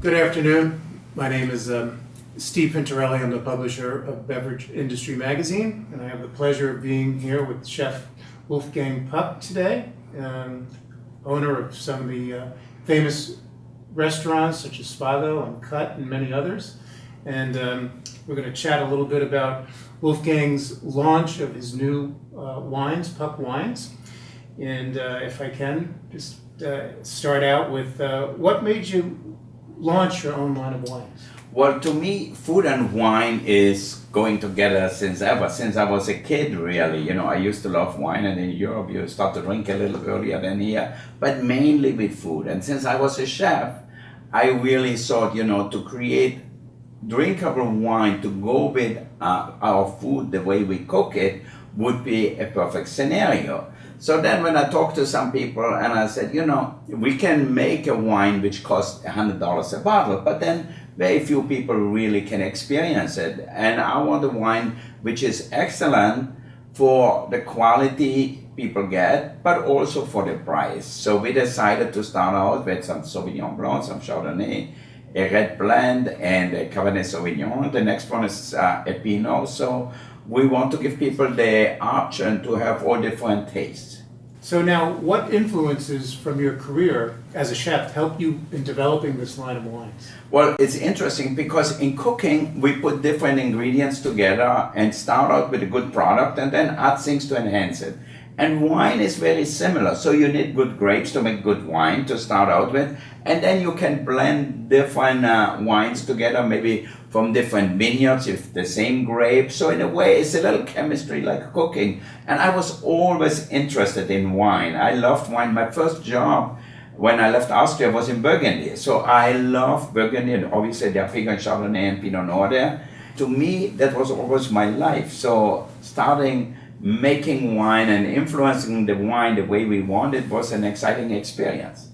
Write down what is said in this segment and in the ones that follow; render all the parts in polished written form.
Good afternoon. My name is Steve Pintarelli. I'm the publisher of Beverage Industry magazine, and I have the pleasure of being here with Chef Wolfgang Puck today, owner of some of the famous restaurants such as Spago and Cut and many others. And we're going to chat a little bit about Wolfgang's launch of his new wines, Puck Wines. And if I can, just start out with what made you launch your own line of wines? Well, to me, food and wine is going together since ever, since I was a kid, really. You know, I used to love wine, and in Europe you start to drink a little earlier than here, but mainly with food. And since I was a chef, I really thought, you know, to create drinkable wine to go with our food the way we cook it would be a perfect scenario. So then when I talked to some people and I said, you know, we can make a wine which costs $100 a bottle, but then very few people really can experience it. And I want a wine which is excellent for the quality people get, but also for the price. So we decided to start out with some Sauvignon Blanc, some Chardonnay, a red blend, and a Cabernet Sauvignon. The next one is a Pinot. So we want to give people the option to have all different tastes. So now, what influences from your career as a chef helped you in developing this line of wines? Well, it's interesting because in cooking, we put different ingredients together and start out with a good product and then add things to enhance it. And wine is very similar. So you need good grapes to make good wine to start out with. And then you can blend different wines together, maybe from different vineyards, if the same grapes. So in a way, it's a little chemistry like cooking. And I was always interested in wine. I loved wine. My first job when I left Austria was in Burgundy. So I love Burgundy, and obviously there are Pinot Chardonnay and Pinot Noir there. To me, that was always my life. So starting making wine and influencing the wine the way we wanted was an exciting experience.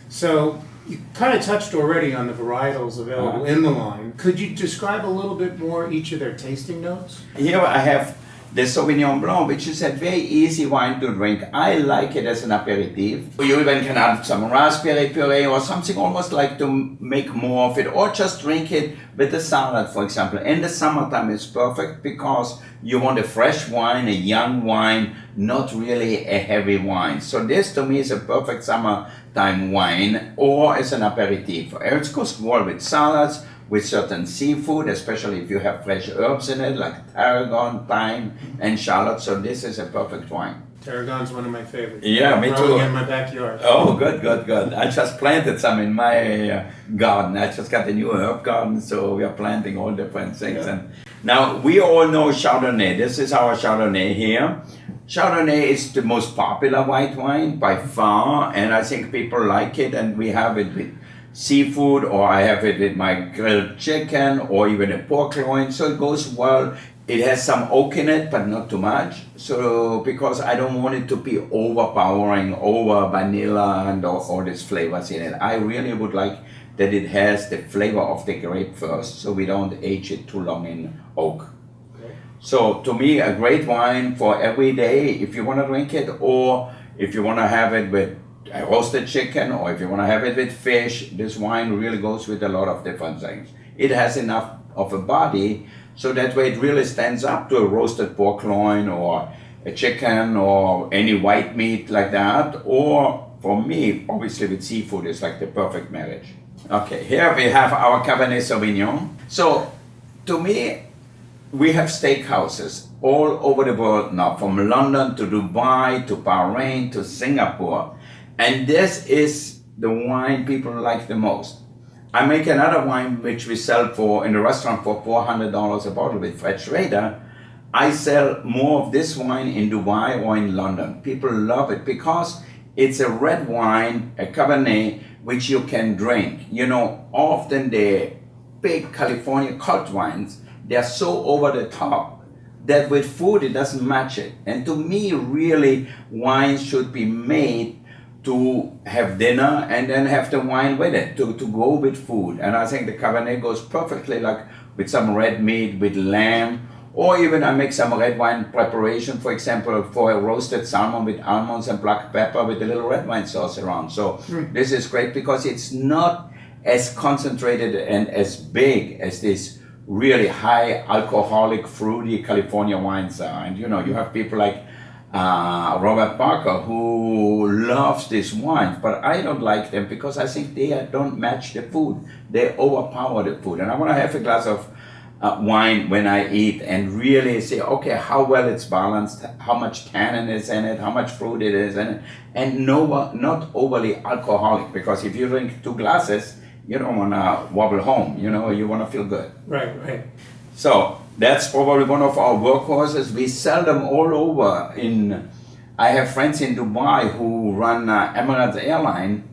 So you kind of touched already on the varietals available in the line. Could you describe a little bit more each of their tasting notes? Here I have the Sauvignon Blanc, which is a very easy wine to drink. I like it as an aperitif. You even can add some raspberry puree or something almost like to make more of it, or just drink it with a salad, for example. In the summertime, it's perfect because you want a fresh wine, a young wine, not really a heavy wine. So this to me is a perfect summertime wine, or as an aperitif. It goes well with salads, with certain seafood, especially if you have fresh herbs in it, like tarragon, thyme, and shallot. So this is a perfect wine. Tarragon's one of my favorites. Yeah, me too. In my backyard. Oh, good. I just planted some in my garden. I just got a new herb garden, so we are planting all different things. Yeah. And now, we all know Chardonnay. This is our Chardonnay here. Chardonnay is the most popular white wine by far, and I think people like it, and we have it with seafood, or I have it with my grilled chicken, or even a pork loin, so it goes well. It has some oak in it, but not too much. So, because I don't want it to be overpowering, over vanilla and all these flavors in it. I really would like that it has the flavor of the grape first, so we don't age it too long in oak. Okay. So, to me, a great wine for every day, if you want to drink it, or if you want to have it with a roasted chicken, or if you want to have it with fish. This wine really goes with a lot of different things. It has enough of a body, so that way it really stands up to a roasted pork loin, or a chicken, or any white meat like that. Or for me, obviously with seafood, it's like the perfect marriage. Okay, here we have our Cabernet Sauvignon. So, to me, we have steakhouses all over the world now, from London to Dubai to Bahrain to Singapore. And this is the wine people like the most. I make another wine which we sell for in the restaurant for $400 a bottle with Fred Schrader. I sell more of this wine in Dubai or in London. People love it because it's a red wine, a Cabernet, which you can drink. You know, often the big California cult wines, they're so over the top that with food it doesn't match it. And to me, really, wines should be made to have dinner and then have the wine with it, to go with food. And I think the Cabernet goes perfectly like with some red meat, with lamb, or even I make some red wine preparation, for example, for a roasted salmon with almonds and black pepper with a little red wine sauce around. So this is great because it's not as concentrated and as big as this really high alcoholic, fruity California wines are. And you know, you have people like Robert Parker who loves these wines, but I don't like them because I think they don't match the food. They overpower the food. And I want to have a glass of wine when I eat and really say, okay, how well it's balanced, how much tannin is in it, how much fruit it is in it, and not overly alcoholic, because if you drink 2 glasses, you don't want to wobble home, you know, you want to feel good. Right, right. So that's probably one of our workhorses. We sell them all over. I have friends in Dubai who run Emirates Airline.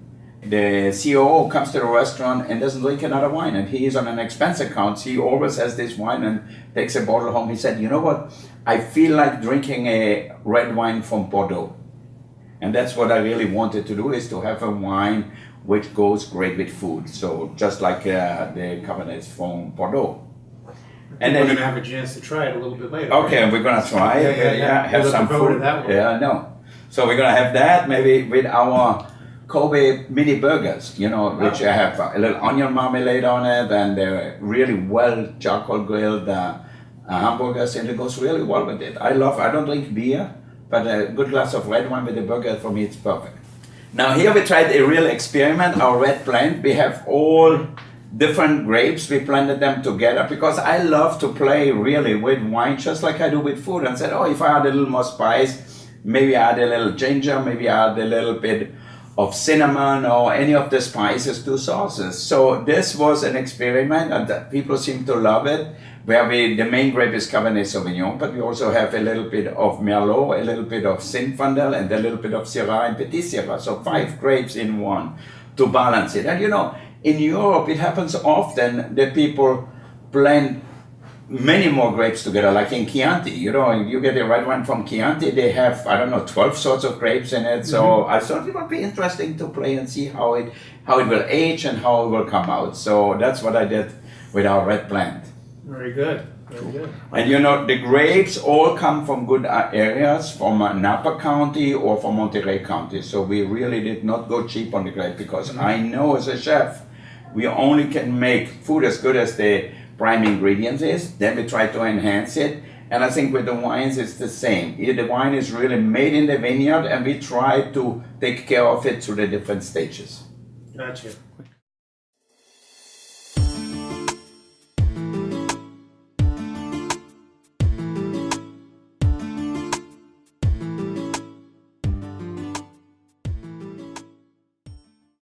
The COO comes to the restaurant and doesn't drink another wine, and he is on an expense account. He always has this wine and takes a bottle home. He said, you know what, I feel like drinking a red wine from Bordeaux. And that's what I really wanted to do, is to have a wine which goes great with food. So just like the Cabernets from Bordeaux. And then we're going to have a chance to try it a little bit later. Okay, right? we're going to try it. Have We're some looking forward to food. that one. Yeah, no. So we're going to have that maybe with our Kobe mini burgers, you know, which have a little onion marmalade on it, and they're really well charcoal grilled hamburgers, and it goes really well with it. I don't drink beer, but a good glass of red wine with a burger, for me, it's perfect. Now here we tried a real experiment, our red blend. We have all different grapes, we blended them together because I love to play really with wine just like I do with food, and said, oh, if I add a little more spice, maybe add a little ginger, maybe add a little bit of cinnamon or any of the spices to sauces. So this was an experiment, and that people seem to love it, where the main grape is Cabernet Sauvignon, but we also have a little bit of Merlot, a little bit of Zinfandel, and a little bit of Syrah and Petit Syrah. So 5 grapes in one to balance it. And you know, in Europe it happens often that people blend many more grapes together, like in Chianti. You know, you get a red wine from Chianti, they have, 12 sorts of grapes in it. So I thought it would be interesting to play and see how it will age and how it will come out. So that's what I did with our red blend. Very good. Very good. And you know, the grapes all come from good areas, from Napa County or from Monterey County. So we really did not go cheap on the grape, because I know as a chef, we only can make food as good as the prime ingredients is, then we try to enhance it. And I think with the wines it's the same. The wine is really made in the vineyard, and we try to take care of it through the different stages. Gotcha.